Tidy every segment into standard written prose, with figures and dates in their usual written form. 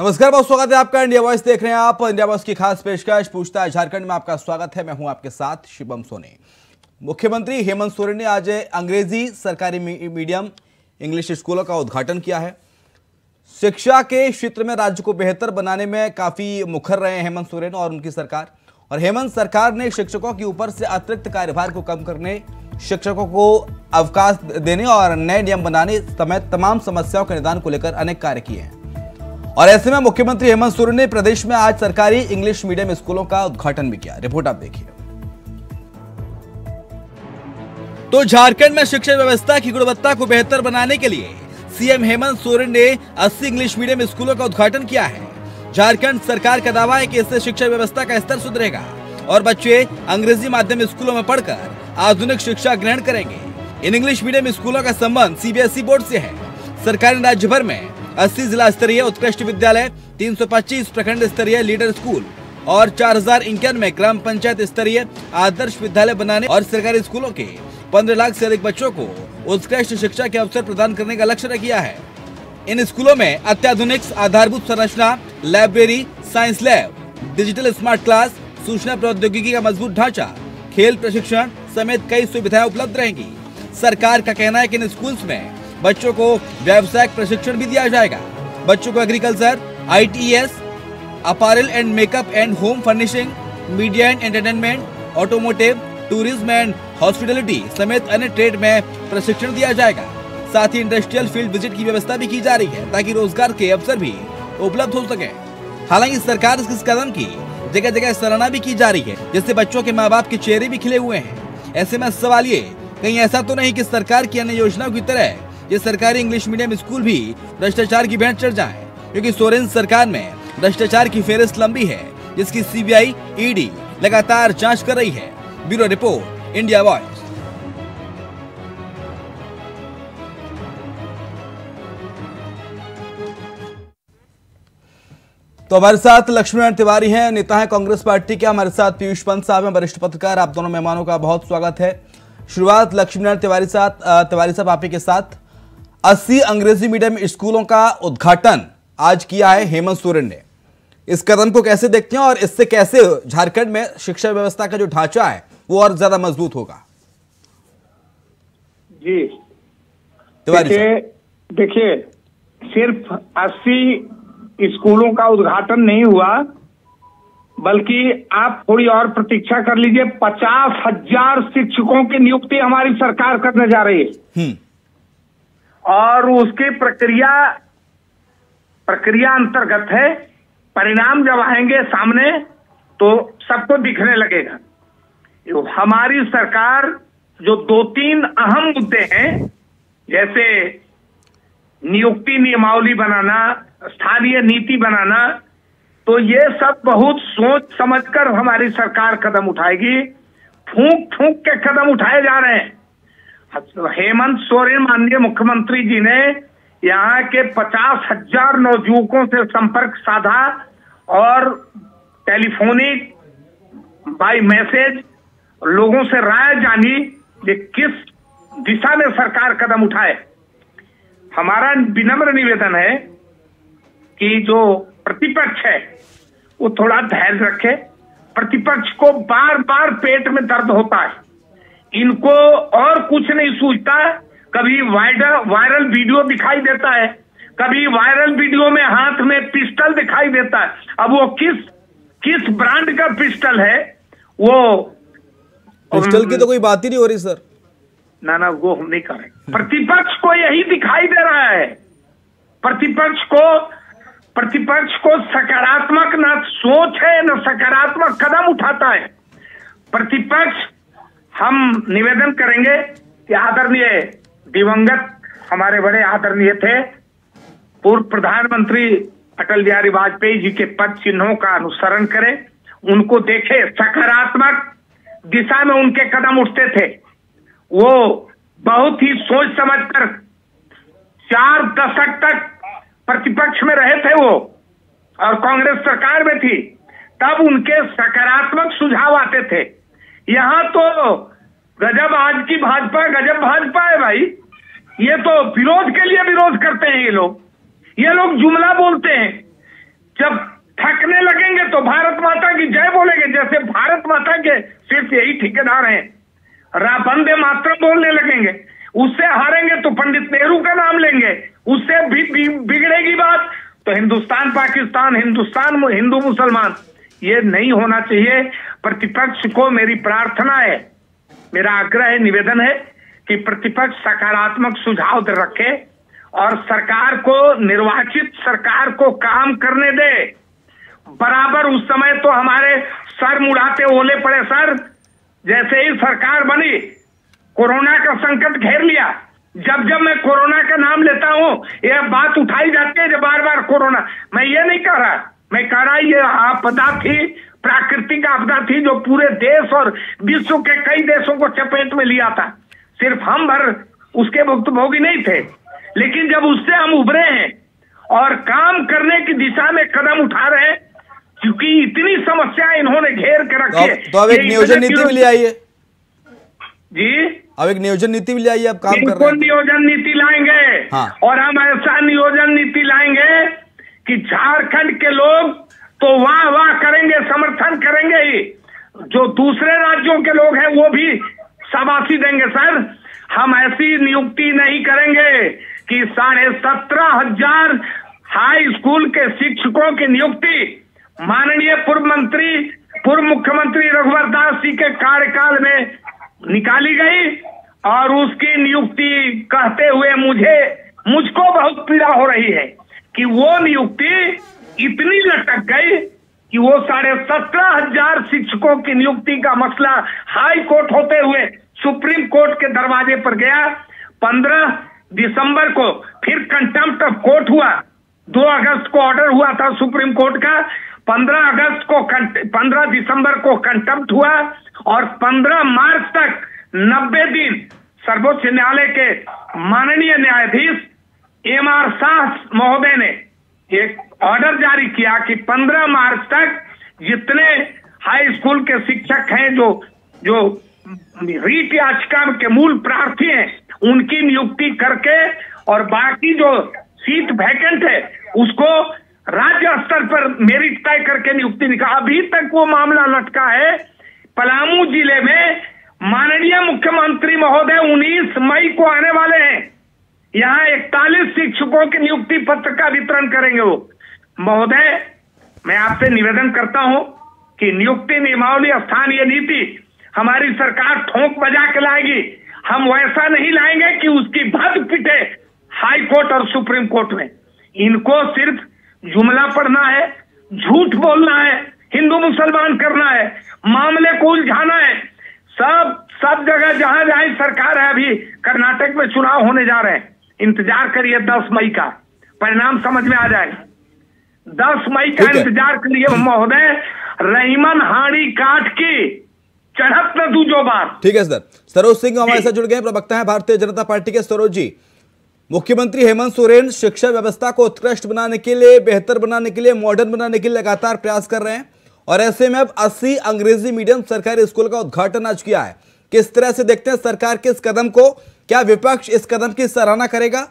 नमस्कार, बहुत स्वागत है आपका। इंडिया वॉइस देख रहे हैं आप। इंडिया वॉइस की खास पेशकश पूछताछ झारखंड में आपका स्वागत है। मैं हूं आपके साथ शिवम सोनी। मुख्यमंत्री हेमंत सोरेन ने आज अंग्रेजी सरकारी मीडियम इंग्लिश स्कूलों का उद्घाटन किया है। शिक्षा के क्षेत्र में राज्य को बेहतर बनाने में काफी मुखर रहे हैं हेमंत सोरेन और उनकी सरकार। और हेमंत सरकार ने शिक्षकों के ऊपर से अतिरिक्त कार्यभार को कम करने, शिक्षकों को अवकाश देने और नए नियम बनाने समेत तमाम समस्याओं के निदान को लेकर अनेक कार्य किए हैं। और ऐसे में मुख्यमंत्री हेमंत सोरेन ने प्रदेश में आज सरकारी इंग्लिश मीडियम स्कूलों का उद्घाटन भी किया। रिपोर्ट आप देखिए। तो झारखंड में शिक्षा व्यवस्था की गुणवत्ता को बेहतर बनाने के लिए सीएम हेमंत सोरेन ने 80 इंग्लिश मीडियम स्कूलों का उद्घाटन किया है। झारखंड सरकार का दावा है कि इससे शिक्षा व्यवस्था का स्तर सुधरेगा और बच्चे अंग्रेजी माध्यम स्कूलों में पढ़कर आधुनिक शिक्षा ग्रहण करेंगे। इन इंग्लिश मीडियम स्कूलों का संबंध सीबीएसई बोर्ड से है। सरकार ने राज्य भर में 80 जिला स्तरीय उत्कृष्ट विद्यालय, 325 प्रखंड स्तरीय लीडर स्कूल और 4091 ग्राम पंचायत स्तरीय आदर्श विद्यालय बनाने और सरकारी स्कूलों के 15 लाख से अधिक बच्चों को उत्कृष्ट शिक्षा के अवसर प्रदान करने का लक्ष्य रखा है। इन स्कूलों में अत्याधुनिक आधारभूत संरचना, library, science lab, digital smart class, सूचना प्रौद्योगिकी का मजबूत ढांचा, खेल प्रशिक्षण समेत कई सुविधाएं उपलब्ध रहेंगी। सरकार का कहना है कि इन स्कूल्स में बच्चों को व्यावसायिक प्रशिक्षण भी दिया जाएगा। बच्चों को agriculture, ITS, apparel and makeup and home furnishing, media and entertainment, automotive, tourism and hospitality समेत अन्य ट्रेड में प्रशिक्षण दिया जाएगा। साथ ही इंडस्ट्रियल फील्ड विजिट की व्यवस्था भी की जा रही है ताकि रोजगार के अवसर भी उपलब्ध हो सके। हालांकि सरकार इस कदम की जगह जगह सराहना भी की जा रही है, जिससे बच्चों के माँ बाप के चेहरे भी खिले हुए हैं। ऐसे में सवाल ये, कहीं ऐसा तो नहीं कि सरकार की अन्य योजनाओं की तरह ये सरकारी इंग्लिश मीडियम स्कूल भी भ्रष्टाचार की भेंट चढ़ जाए, क्योंकि सोरेन सरकार में भ्रष्टाचार की फेहरिस्त लंबी है, जिसकी सीबीआई, ईडी लगातार जांच कर रही है। Bureau report, India voice. तो हमारे साथ लक्ष्मीनारायण तिवारी हैं, नेता हैं कांग्रेस पार्टी के। हमारे साथ पीयूष पंत साहब हैं, वरिष्ठ पत्रकार। आप दोनों मेहमानों का बहुत स्वागत है। शुरुआत लक्ष्मीनारायण तिवारी साहब आप ही के साथ। 80 अंग्रेजी मीडियम स्कूलों का उद्घाटन आज किया है हेमंत सोरेन ने। इस कदम को कैसे देखते हैं और इससे कैसे झारखंड में शिक्षा व्यवस्था का जो ढांचा है वो और ज्यादा मजबूत होगा? जी देखिए, सिर्फ 80 स्कूलों का उद्घाटन नहीं हुआ, बल्कि आप थोड़ी और प्रतीक्षा कर लीजिए। 50,000 शिक्षकों की नियुक्ति हमारी सरकार करने जा रही है और उसकी प्रक्रिया अंतर्गत है। परिणाम जब आएंगे सामने तो सबको दिखने लगेगा। हमारी सरकार जो 2-3 अहम मुद्दे हैं, जैसे नियुक्ति नियमावली बनाना, स्थानीय नीति बनाना, तो ये सब बहुत सोच समझकर हमारी सरकार कदम उठाएगी। फूंक फूंक के कदम उठाए जा रहे हैं। हेमंत सोरेन माननीय मुख्यमंत्री जी ने यहाँ के 50,000 नवयुवकों से संपर्क साधा और टेलीफोनिक, बाय मैसेज लोगों से राय जानी कि किस दिशा में सरकार कदम उठाए। हमारा विनम्र निवेदन है कि जो प्रतिपक्ष है वो थोड़ा धैर्य रखे। प्रतिपक्ष को बार बार पेट में दर्द होता है, इनको और कुछ नहीं सूझता। कभी वायरल वीडियो दिखाई देता है, कभी वायरल वीडियो में हाथ में पिस्टल दिखाई देता है। अब वो किस ब्रांड का पिस्टल है, वो पिस्टल की तो कोई बात ही नहीं हो रही सर। ना वो हम नहीं कर रहे। प्रतिपक्ष को यही दिखाई दे रहा है। प्रतिपक्ष को सकारात्मक न सोच है न सकारात्मक कदम उठाता है। प्रतिपक्ष, हम निवेदन करेंगे कि आदरणीय दिवंगत हमारे बड़े आदरणीय थे पूर्व प्रधानमंत्री अटल बिहारी वाजपेयी जी के पद चिन्हों का अनुसरण करें, उनको देखे, सकारात्मक दिशा में उनके कदम उठते थे। वो बहुत ही सोच समझकर 4 दशक तक प्रतिपक्ष में रहे थे वो, और कांग्रेस सरकार में थी, तब उनके सकारात्मक सुझाव आते थे। यहाँ तो गजब आज की भाजपा, गजब भाजपा है भाई। ये तो विरोध के लिए विरोध करते हैं। ये लोग जुमला बोलते हैं। जब थकने लगेंगे तो भारत माता की जय बोलेंगे, जैसे भारत माता के सिर्फ यही ठेकेदार हैं, वंदे मातरम बोलने लगेंगे। उससे हारेंगे तो पंडित नेहरू का नाम लेंगे, उससे भी बिगड़ेगी बात। तो हिंदुस्तान पाकिस्तान, हिंदुस्तान हिंदू मुसलमान, ये नहीं होना चाहिए। प्रतिपक्ष को मेरी प्रार्थना है, मेरा आग्रह है, निवेदन है कि प्रतिपक्ष सकारात्मक सुझाव रखे और सरकार को, निर्वाचित सरकार को काम करने दे बराबर। उस समय तो हमारे सर मुड़ाते ओले पड़े सर, जैसे ही सरकार बनी कोरोना का संकट घेर लिया। जब जब मैं कोरोना का नाम लेता हूं यह बात उठाई जाती है जो बार बार कोरोना, मैं ये नहीं कह रहा, मैं कह रहा ये आपदा थी, प्राकृतिक आपदा थी जो पूरे देश और विश्व के कई देशों को चपेट में लिया था। सिर्फ हम भर उसके भुक्तभोगी नहीं थे, लेकिन जब उससे हम उभरे हैं और काम करने की दिशा में कदम उठा रहे हैं, क्योंकि इतनी समस्या इन्होंने घेर के रखी है। तो अब एक नियोजन नीति भी ले आई है जी, अब एक नियोजन नीति भी ले आई है, अब काम कर रहे हैं। नियोजन नीति लाएंगे। हाँ। और हम ऐसा नियोजन नीति लाएंगे कि झारखंड के लोग तो वाह वाह करेंगे, समर्थन करेंगे ही, जो दूसरे राज्यों के लोग हैं वो भी शाबाशी देंगे। सर, हम ऐसी नियुक्ति नहीं करेंगे कि 17,500 हाई स्कूल के शिक्षकों की नियुक्ति माननीय पूर्व मुख्यमंत्री रघुवर दास जी के कार्यकाल में निकाली गई और उसकी नियुक्ति कहते हुए मुझको बहुत पीड़ा हो रही है कि वो नियुक्ति इतनी लटक गई कि वो 17,500 शिक्षकों की नियुक्ति का मसला हाई कोर्ट होते हुए सुप्रीम कोर्ट के दरवाजे पर गया। 15 दिसंबर को फिर कंटेम्प्ट ऑफ कोर्ट हुआ, 2 अगस्त को ऑर्डर हुआ था सुप्रीम कोर्ट का, 15 दिसंबर को कंटेम्प्ट हुआ और 15 मार्च तक 90 दिन सर्वोच्च न्यायालय के माननीय न्यायाधीश M.R. शाह महोदय ने एक ऑर्डर जारी किया कि 15 मार्च तक जितने हाई स्कूल के शिक्षक हैं जो रीट याचिका के मूल प्रार्थी हैं उनकी नियुक्ति करके और बाकी जो सीट वैकेंट है उसको राज्य स्तर पर मेरिट तय करके नियुक्ति निकाला। अभी तक वो मामला लटका है। पलामू जिले में माननीय मुख्यमंत्री महोदय 19 मई को आने वाले हैं, यहाँ 41 शिक्षकों के नियुक्ति पत्र का वितरण करेंगे। वो महोदय, मैं आपसे निवेदन करता हूं कि नियुक्ति नियमावली स्थानीय नीति हमारी सरकार ठोंक बजा के लाएगी। हम वैसा नहीं लाएंगे कि उसकी भद पिटे हाई कोर्ट और सुप्रीम कोर्ट में। इनको सिर्फ जुमला पढ़ना है, झूठ बोलना है, हिंदू मुसलमान करना है, मामले को उलझाना है। सब जगह जहां जहां सरकार है, अभी कर्नाटक में चुनाव होने जा रहे हैं, इंतजार करिए 10 मई का परिणाम समझ में आ जाएगा। 10 मई का इंतजार करिए महोदय। रहीमन हाड़ी काट की चढ़त न दूजो बार। ठीक है सर। सरोज सिंह हमारे साथ जुड़ गए, प्रवक्ता है भारतीय जनता पार्टी के। सरोज जी, मुख्यमंत्री हेमंत सोरेन शिक्षा व्यवस्था को उत्कृष्ट बनाने के लिए, बेहतर बनाने के लिए, मॉडर्न बनाने के लिए लगातार प्रयास कर रहे हैं और ऐसे में अब 80 अंग्रेजी मीडियम सरकारी स्कूल का उद्घाटन आज किया है। किस तरह से देखते हैं सरकार के इस कदम को? क्या विपक्ष इस कदम की सराहना करेगा?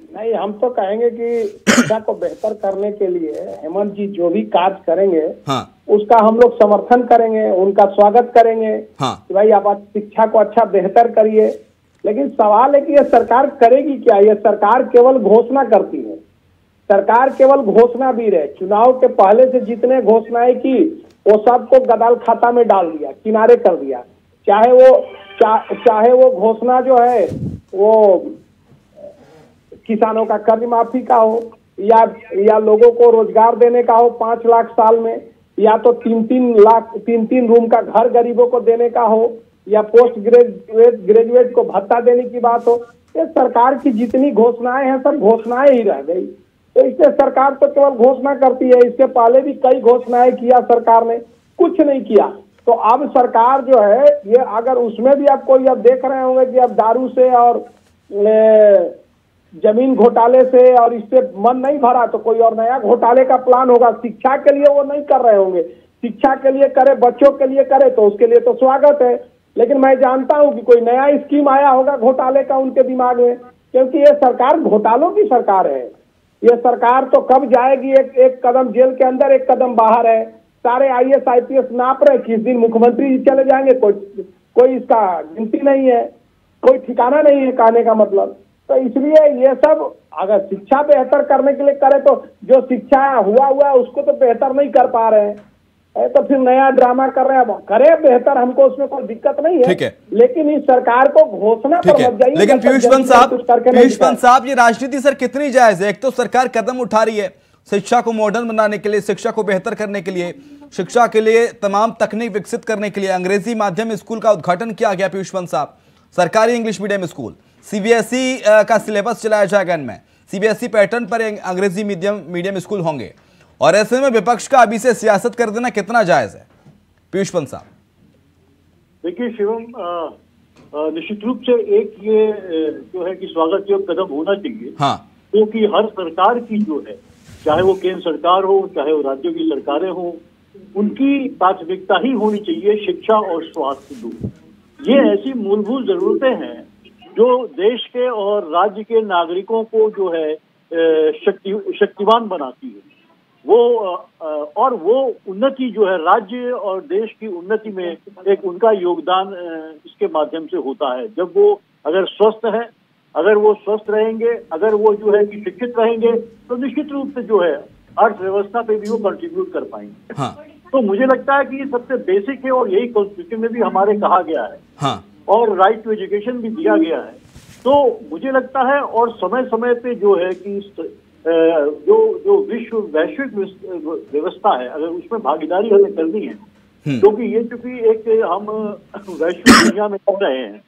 नहीं, हम तो कहेंगे कि शिक्षा को बेहतर करने के लिए हेमंत जी जो भी कार्य करेंगे, हाँ, उसका हम लोग समर्थन करेंगे, उनका स्वागत करेंगे। हाँ, कि भाई आप शिक्षा को अच्छा बेहतर करिए। लेकिन सवाल है कि ये सरकार करेगी क्या? ये सरकार केवल घोषणा करती है, सरकार केवल घोषणा भी रहे। चुनाव के पहले से जितने घोषणाएं की वो सबको गदाल खाता में डाल दिया, किनारे कर दिया। चाहे वो घोषणा जो है वो किसानों का कर्ज माफी का हो या लोगों को रोजगार देने का हो 5 लाख साल में, या तो 3 रूम का घर गरीबों को देने का हो, या पोस्ट ग्रेजुएट को भत्ता देने की बात हो। ये सरकार की जितनी घोषणाएं हैं सब घोषणाएं ही रह गई। तो इससे सरकार तो केवल घोषणा करती है। इसके पहले भी कई घोषणाएं किया सरकार ने, कुछ नहीं किया। तो अब सरकार जो है ये, अगर उसमें भी आप कोई अब देख रहे होंगे कि अब दारू से और जमीन घोटाले से और इससे मन नहीं भरा तो कोई और नया घोटाले का प्लान होगा। शिक्षा के लिए वो नहीं कर रहे होंगे, शिक्षा के लिए करे, बच्चों के लिए करे तो उसके लिए तो स्वागत है। लेकिन मैं जानता हूं कि कोई नया स्कीम आया होगा घोटाले का उनके दिमाग में, क्योंकि ये सरकार घोटालों की सरकार है। ये सरकार तो कब जाएगी, एक कदम जेल के अंदर, एक कदम बाहर है। सारे IAS IPS नाप रहे, किस दिन मुख्यमंत्री जी चले जाएंगे, कोई इसका गिनती नहीं है, कोई ठिकाना नहीं है कहने का मतलब। तो इसलिए ये सब अगर शिक्षा बेहतर करने के लिए करे तो जो शिक्षा हुआ है उसको तो बेहतर नहीं कर पा रहे हैं, तो फिर नया ड्रामा कर रहे हैं। करे बेहतर, हमको उसमें कोई दिक्कत नहीं है, लेकिन इस सरकार को घोषणा पर मत जाइए। लेकिन पीयूष पंत साहब, ये राजनीति सर कितनी जायज है? एक तो सरकार कदम उठा रही है शिक्षा को मॉडर्न बनाने के लिए, शिक्षा को बेहतर करने के लिए, शिक्षा के लिए तमाम तकनीक विकसित करने के लिए अंग्रेजी माध्यम स्कूल का उद्घाटन किया गया। पीयूष पंत साहब, सरकारी इंग्लिश मीडियम स्कूल, CBSE का सिलेबस चलाया जाएगा इनमें, CBSE पैटर्न पर अंग्रेजी मीडियम स्कूल होंगे, और ऐसे में विपक्ष का अभी से सियासत कर देना कितना जायज है? पीयूष पंत साहब देखिए शिवम, निश्चित रूप से एक ये जो है कि स्वागत योग्य कदम होना चाहिए। हाँ, क्योंकि हर सरकार की जो है, चाहे वो केंद्र सरकार हो चाहे वो राज्यों की सरकारें हो, उनकी प्राथमिकता ही होनी चाहिए शिक्षा और स्वास्थ्य दो। ये ऐसी मूलभूत जरूरतें हैं जो देश के और राज्य के नागरिकों को जो है शक्तिवान बनाती है। वो उन्नति जो है राज्य और देश की उन्नति में एक उनका योगदान इसके माध्यम से होता है। जब वो अगर स्वस्थ है, अगर वो स्वस्थ रहेंगे, अगर वो जो है कि शिक्षित रहेंगे, तो निश्चित रूप से जो है अर्थव्यवस्था पे भी वो कंट्रीब्यूट कर पाएंगे। हाँ। तो मुझे लगता है कि ये सबसे बेसिक है और यही कॉन्स्टिट्यूशन में भी हमारे कहा गया है। हाँ। और राइट टू एजुकेशन भी दिया गया है। तो मुझे लगता है, और समय समय पे जो है कि जो वैश्विक व्यवस्था है, अगर उसमें भागीदारी हमें करनी है, क्योंकि ये चूंकि एक हम वैश्विक दुनिया में कर रहे हैं,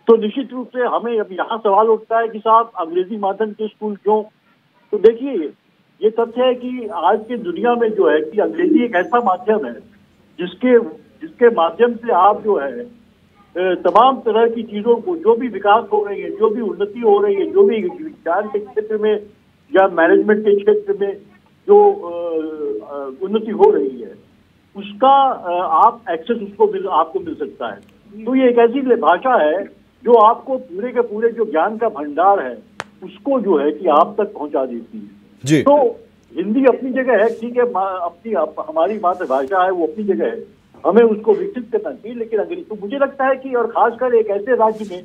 तो निश्चित रूप से हमें अब यहाँ सवाल उठता है कि साहब अंग्रेजी माध्यम के स्कूल क्यों? तो देखिए, ये तथ्य है कि आज की दुनिया में जो है कि अंग्रेजी एक ऐसा माध्यम है जिसके माध्यम से आप जो है तमाम तरह की चीजों को, जो भी विकास हो रही है, जो भी उन्नति हो रही है, जो भी विज्ञान के क्षेत्र में या मैनेजमेंट के क्षेत्र में जो उन्नति हो रही है, उसका आप एक्सेस आपको मिल सकता है। तो ये एक ऐसी भाषा है जो आपको पूरे के पूरे जो ज्ञान का भंडार है उसको जो है कि आप तक पहुंचा देती है जी। तो हिंदी अपनी जगह है, ठीक है, हमारी मातृभाषा है, वो अपनी जगह है, हमें उसको विकसित करना चाहिए। लेकिन अंग्रेजी, तो मुझे लगता है कि, और खासकर एक ऐसे राज्य में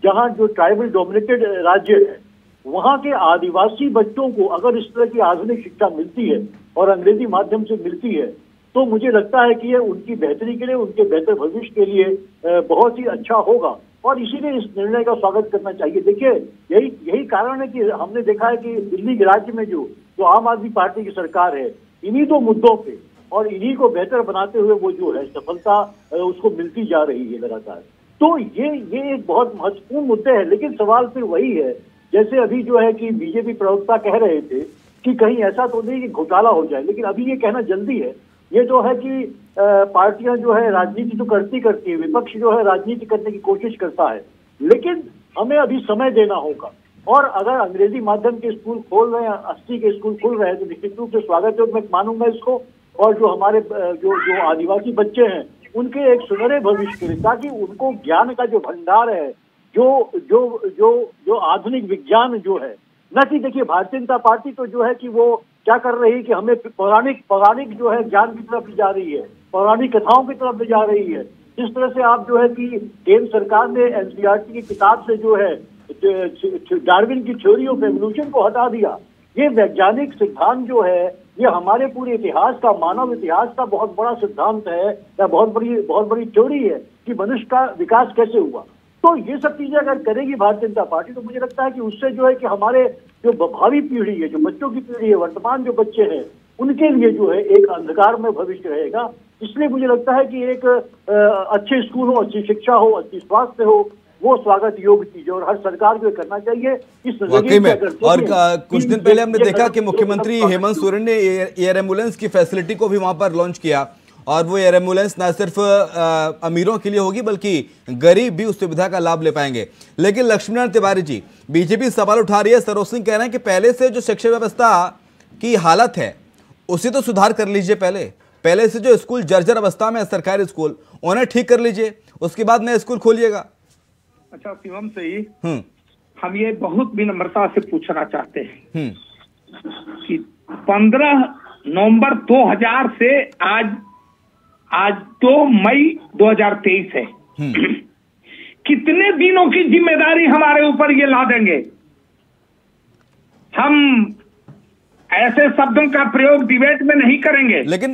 जहां जो ट्राइबल डोमिनेटेड राज्य है, वहां के आदिवासी बच्चों को अगर इस तरह की आधुनिक शिक्षा मिलती है और अंग्रेजी माध्यम से मिलती है, तो मुझे लगता है कि ये उनकी बेहतरी के लिए, उनके बेहतर भविष्य के लिए बहुत ही अच्छा होगा, और इसीलिए इस निर्णय का स्वागत करना चाहिए। देखिए, यही कारण है कि हमने देखा है कि दिल्ली के राज्य में जो आम आदमी पार्टी की सरकार है, इन्हीं दो मुद्दों पे और इन्हीं को बेहतर बनाते हुए वो जो है सफलता उसको मिलती जा रही है लगातार। तो ये एक बहुत महत्वपूर्ण मुद्दे है। लेकिन सवाल फिर वही है, जैसे अभी जो है कि बीजेपी प्रवक्ता कह रहे थे कि कहीं ऐसा तो नहीं कि घोटाला हो जाए, लेकिन अभी ये कहना जल्दी है। ये जो है कि पार्टियां जो है राजनीति तो करती है, विपक्ष जो है राजनीति करने की कोशिश करता है, लेकिन हमें अभी समय देना होगा। और अगर अंग्रेजी माध्यम के स्कूल खोल रहे हैं, 80 के स्कूल खुल रहे हैं, तो निश्चित रूप से स्वागत है, मैं मानूंगा इसको। और जो हमारे जो आदिवासी बच्चे हैं, उनके एक सुनहरे भविष्य के लिए, ताकि उनको ज्ञान का जो भंडार है, जो आधुनिक विज्ञान जो है, न कि देखिए भारतीय जनता पार्टी तो जो है कि वो क्या कर रही है कि हमें पौराणिक जो है ज्ञान की तरफ ले जा रही है, पौराणिक कथाओं की तरफ ले जा रही है। जिस तरह से आप जो है कि केंद्र सरकार ने NCERT की किताब से जो है डार्विन की थ्योरी ऑफ एवोल्यूशन को हटा दिया। ये वैज्ञानिक सिद्धांत जो है, ये हमारे पूरे इतिहास का, मानव इतिहास का बहुत बड़ा सिद्धांत है, या बहुत बड़ी थ्योरी है कि मनुष्य का विकास कैसे हुआ। तो ये सब चीजें अगर करेगी भारतीय जनता पार्टी, तो मुझे लगता है कि उससे जो है कि हमारे जो भावी पीढ़ी है, जो बच्चों की पीढ़ी है, वर्तमान जो बच्चे हैं, उनके लिए जो है एक अंधकार में भविष्य रहेगा। इसलिए मुझे लगता है कि एक अच्छे स्कूल हो, अच्छी शिक्षा हो, अच्छी स्वास्थ्य हो, वो स्वागत योग्य चीज है और हर सरकार को करना चाहिए। इस वाकई में। और कुछ दिन पहले हमने देखा कि मुख्यमंत्री हेमंत सोरेन ने एयर एम्बुलेंस की फैसिलिटी को भी वहां पर लॉन्च किया, और वो एयर एम्बुलेंस ना सिर्फ अमीरों के लिए होगी बल्कि गरीब भी उस सुविधा का लाभ ले पाएंगे। लेकिन लक्ष्मीनारायण तिवारी जी, बीजेपी सवाल उठा रही है, सरोज सिंह कह रहे हैं कि पहले से जो शिक्षा व्यवस्था की हालत है उसे तो सुधार कर लीजिए, पहले से जो स्कूल जर्जर अवस्था में है सरकारी स्कूल, उन्हें ठीक कर लीजिए, उसके बाद नए स्कूल खोलिएगा। अच्छा शिवम, सही हम ये बहुत विनम्रता से पूछना चाहते हैं कि 15 नवंबर 2000 से आज 2 मई 2023 है। कितने दिनों की जिम्मेदारी हमारे ऊपर ये ला देंगे? हम ऐसे शब्दों का प्रयोग डिबेट में नहीं करेंगे। लेकिन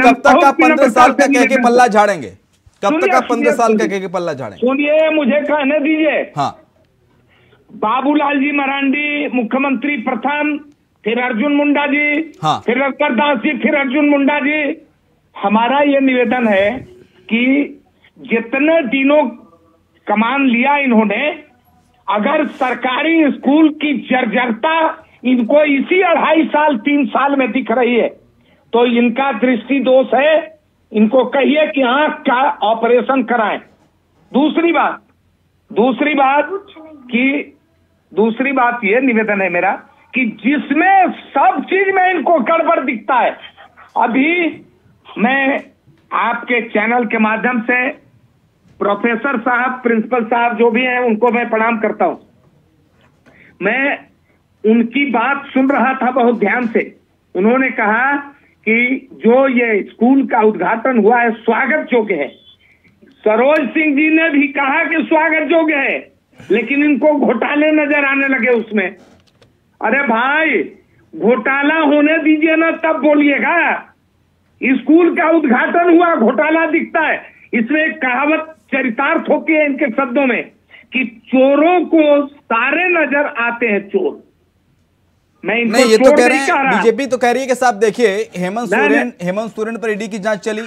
कब तक आप 15 साल का कह के पल्ला झाड़ेंगे? कब तक आप 15 साल का कह के पल्ला झाड़ेंगे? सुनिए, मुझे कहने दीजिए। हाँ, बाबूलाल जी मरांडी मुख्यमंत्री प्रथम, फिर अर्जुन मुंडा जी, हाँ, फिर रघुवर दास जी, फिर अर्जुन मुंडा जी। हमारा ये निवेदन है कि जितने दिनों कमान लिया इन्होंने, अगर सरकारी स्कूल की जर्जरता इनको इसी 2.5 साल 3 साल में दिख रही है तो इनका दृष्टि दोष है। इनको कहिए कि आंख का ऑपरेशन कराएं। दूसरी बात ये निवेदन है मेरा कि जिसमें सब चीज में इनको गड़बड़ दिखता है। अभी मैं आपके चैनल के माध्यम से प्रोफेसर साहब, प्रिंसिपल साहब जो भी हैं उनको मैं प्रणाम करता हूं। मैं उनकी बात सुन रहा था बहुत ध्यान से। उन्होंने कहा कि जो ये स्कूल का उद्घाटन हुआ है स्वागत योग्य है। सरोज सिंह जी ने भी कहा कि स्वागत योग्य है, लेकिन इनको घोटाले नजर आने लगे उसमें। अरे भाई, घोटाला होने दीजिए ना, तब बोलिएगा। स्कूल का उद्घाटन हुआ, घोटाला दिखता है। इसमें एक कहावत चरितार्थ होती है इनके शब्दों में कि चोरों को सारे नजर आते हैं चोर। मैं इनको नहीं, ये तो कह रहे नहीं हैं, बीजेपी तो कह रही है कि साहब देखिए, हेमंत सोरेन पर ईडी की जांच चली।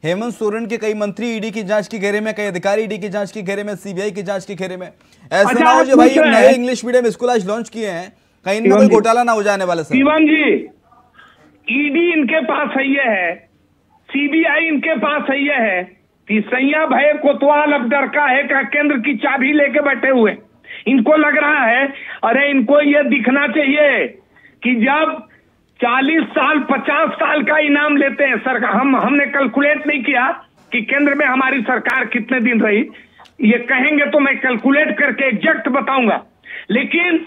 हेमंत सोरेन के कई मंत्री ईडी की जांच की घेरे में, कई अधिकारी ईडी की जांच की घेरे में, सीबीआई की जांच की घेरे में। ऐसा ना हो जो भाई नए इंग्लिश मीडियम स्कूल आज लॉन्च किए हैं, कहीं इनमें कोई घोटाला ना हो जाने वाला। सर शिवम जी, ईडी इनके पास है, सीबीआई इनके पास है, तीसैया भय कोतवाल अब डर का है का केंद्र की चाबी लेके बैठे हुए। इनको लग रहा है, अरे इनको ये दिखना चाहिए कि जब 40 साल 50 साल का इनाम लेते हैं सरकार। हमने कैलकुलेट नहीं किया कि केंद्र में हमारी सरकार कितने दिन रही। ये कहेंगे तो मैं कैलकुलेट करके एग्जैक्ट बताऊंगा। लेकिन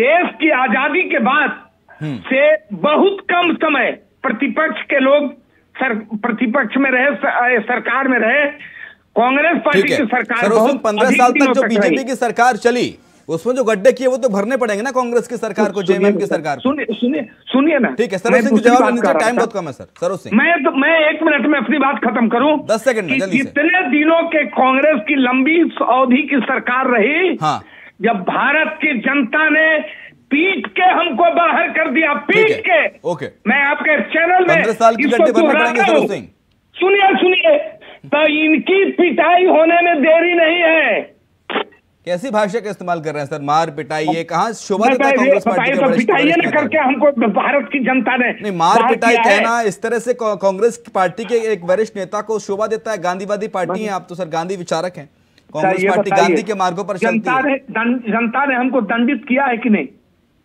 देश की आजादी के बाद से बहुत कम समय प्रतिपक्ष के लोग प्रतिपक्ष में रहे, सरकार में रहे। कांग्रेस पार्टी की सरकार 15 साल तक जो बीजेपी की सरकार चली, उसमें जो गड्ढे किए वो तो भरने पड़ेंगे ना कांग्रेस की सरकार को, जेएमएम की सरकार को। सुनिए ना। ठीक है, सरोज सिंह जवाब देने का टाइम बहुत कम है सर। सरोज सिंह, मैं 1 मिनट में अपनी बात खत्म करूं। 10 सेकंड में जल्दी से। जितने दिनों के कांग्रेस की लंबी अवधि की सरकार रही, हाँ, जब भारत की जनता ने पीट के हमको बाहर कर दिया, पीट के। ओके, मैं आपके चैनल में 15 साल की गड्ढे भरने पड़ेंगे सरोज सिंह। सुनिए, तो इनकी पिटाई होने में देरी नहीं है। कैसी भाषा का इस्तेमाल कर रहे हैं सर? मार पिटाई, ये कहां शोभा देता है कांग्रेस पार्टी के वरिष्ठ नेता? करके हमको भारत की जनता ने नहीं, मार पिटाई कहना इस तरह से कांग्रेस पार्टी के एक वरिष्ठ नेता को शोभा देता है? गांधीवादी पार्टी है आप तो सर, गांधी विचारक हैं। कांग्रेस पार्टी गांधी के मार्गों पर चलती है। जनता ने हमको दंडित किया है कि नहीं?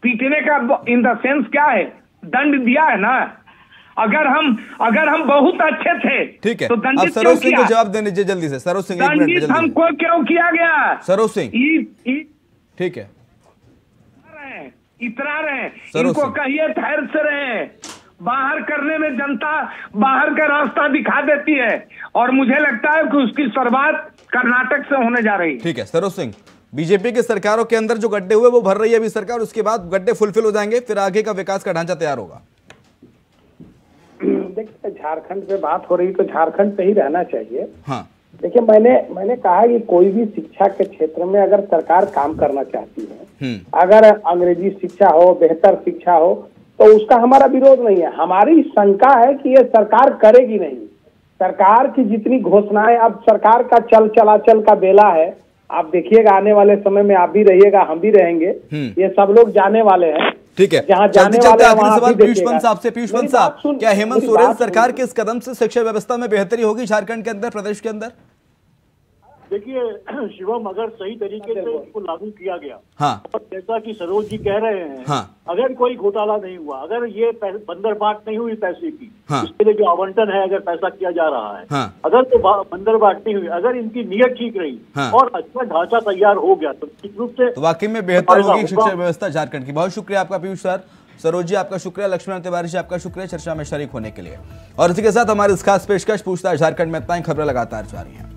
पीटने का इन द सेंस क्या है? दंड दिया है ना। अगर हम बहुत अच्छे थे, ठीक है, तो अब सरोज सिंह को जवाब देने दीजिए जल्दी से। सरोज सिंह, दंडित हमको क्यों किया गया? सरोज सिंह, ठीक है, इतरा रहे, इनको कहिए ठहर से रहे। बाहर करने में जनता बाहर का रास्ता दिखा देती है, और मुझे लगता है कि उसकी शुरुआत कर्नाटक से होने जा रही है। ठीक है सरोज सिंह, बीजेपी की सरकारों के अंदर जो गड्ढे हुए वो भर रही है अभी सरकार, उसके बाद गड्ढे फुलफिल हो जाएंगे, फिर आगे का विकास का ढांचा तैयार होगा। देखिए, झारखंड पे बात हो रही तो झारखंड पे ही रहना चाहिए। हाँ, देखिए, मैंने कहा कि कोई भी शिक्षा के क्षेत्र में अगर सरकार काम करना चाहती है, अगर अंग्रेजी शिक्षा हो, बेहतर शिक्षा हो, तो उसका हमारा विरोध नहीं है। हमारी शंका है कि ये सरकार करेगी नहीं। सरकार की जितनी घोषणाएं, अब सरकार का चलाचल का बेला है। आप देखिएगा, आने वाले समय में आप भी रहिएगा, हम भी रहेंगे, ये सब लोग जाने वाले हैं। ठीक है, जहाँ जाने वाले हैं वहाँ भी पीयूष पंत साहब से। पीयूष पंत साहब, क्या हेमंत सोरेन सरकार के इस कदम से शिक्षा व्यवस्था में बेहतरी होगी झारखंड के अंदर, प्रदेश के अंदर? देखिए शिवम, अगर सही तरीके से उसको लागू किया गया, हाँ, और जैसा कि सरोज जी कह रहे हैं, हाँ, अगर कोई घोटाला नहीं हुआ, अगर ये बंदर बाट नहीं हुई पैसे की, हाँ, इसके लिए जो आवंटन है, अगर पैसा किया जा रहा है, हाँ, अगर तो बंदर बाट नहीं हुई, अगर इनकी नीयत ठीक रही, हाँ, और अच्छा ढांचा तैयार हो गया, तो निश्चित रूप से तो वाकई में बेहतर होगी शिक्षा व्यवस्था झारखंड की। बहुत शुक्रिया आपका पीयूष सर। सरोज जी आपका शुक्रिया, लक्ष्मण तिवारी जी आपका शुक्रिया चर्चा में शरीक होने के लिए। और इसी के साथ हमारी इस खास पेशकश पूछताछ झारखंड में इतना ही। खबरें लगातार जारी हैं।